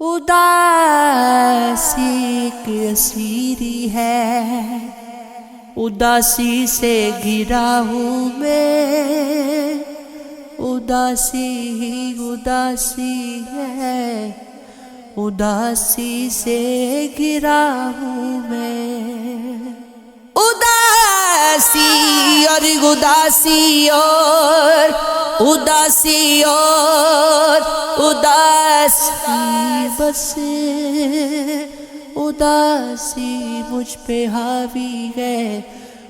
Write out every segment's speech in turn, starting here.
اداسی کی اسیری ہے، اداسی سے گھرا ہوں میں، اداسی ہی اداسی ہے، اداسی سے گھرا ہوں میں، اداسی اور اداسی اور اداسی اور اداسی بس اداسی مجھ پہ حاوی ہے،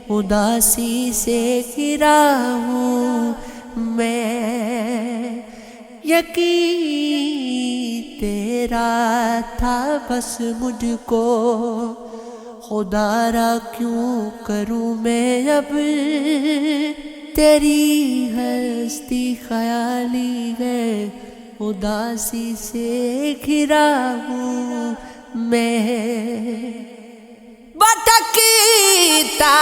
اداسی سے گھرا ہوں میں، یقین تیرا تھا بس مجھ کو، خدا را کیوں کروں میں اب، تیری ہستی خیالی ہے، اداسی سے گھرا ہوں میں، بھٹکتا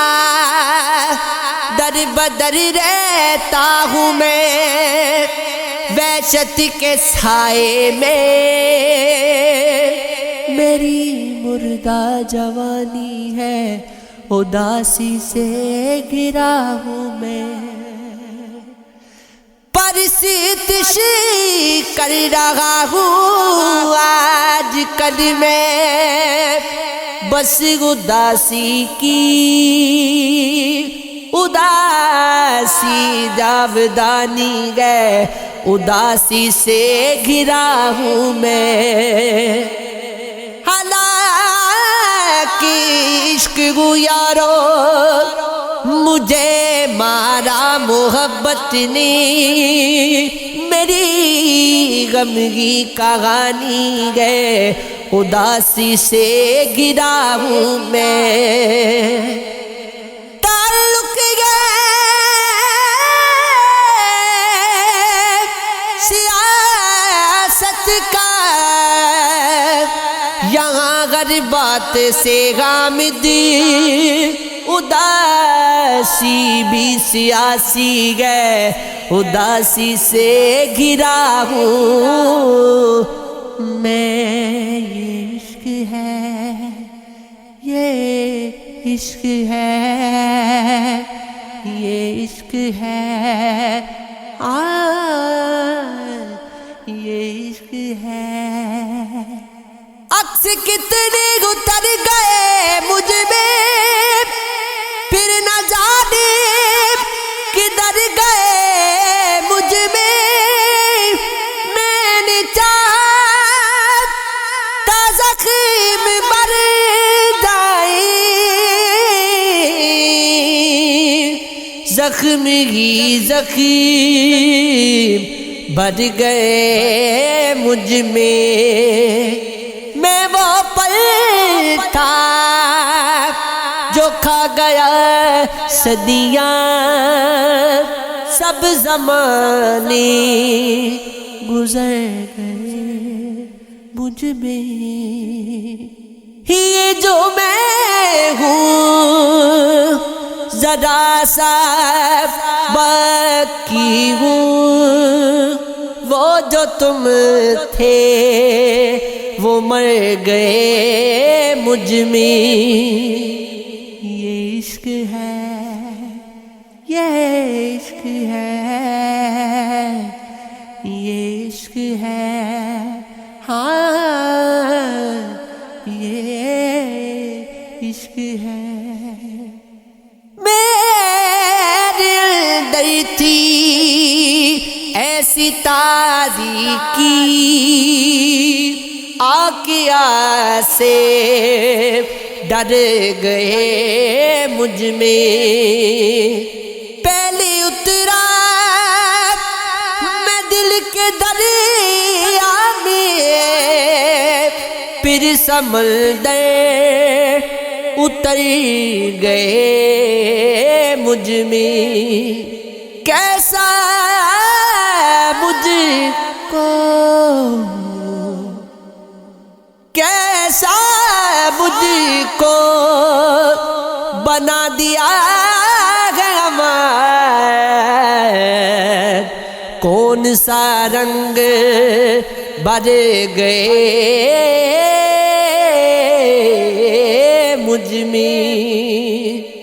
در بدر رہتا ہوں میں، وحشت کے سائے میں، میری مردہ جوانی ہے، اداسی سے گھرا ہوں میں، پرستش کر رہا ہوں آج کل میں، بس اداسی کی اداسی جاودانی ہے، اداسی سے گھرا ہوں میں، حالانکہ عشق ہو یارو مجھے مارا محبت نے، میری غم کی کہانی ہے، اداسی سے گھرا ہوں میں، تعلق سیاست کا یہاں غربات سے غامد، اداسی بھی سیاسی ہے، اداسی سے گھرا ہوں میں، یہ عشق ہے، یہ عشق ہے، یہ عشق ہے، یہ عشق ہے، عکس کتنے اتر گئے مجھ میں، پھر نہ جانے کدھر گئے مجھ میں، میں نے چاہتا زخم بھر جائے، زخم ہی زخم بھر گئے مجھ میں وہ پل تھا جو کھا گیا صدیاں، سب زمانے گزر گئے مجھ میں، یہ جو میں ہوں ذرا سا باقی ہوں، وہ جو تم تھے وہ مر گئے مجھ میں، یہ عشق ہے، یہ عشق ہے، یہ عشق ہے، ہاں یہ عشق ہے، میرے اندر تھی ایسی تاریکی، آقیا سے ڈر گئے مجھ میں، پہلے اترا میں دل کے دریا میں، پھر سمندر اتر گئے مجھ میں، کیسا مجھ کو کیسا مجھ کو بنا دیا ہے ہمارا، کون سا رنگ بھر گئے مجھ میں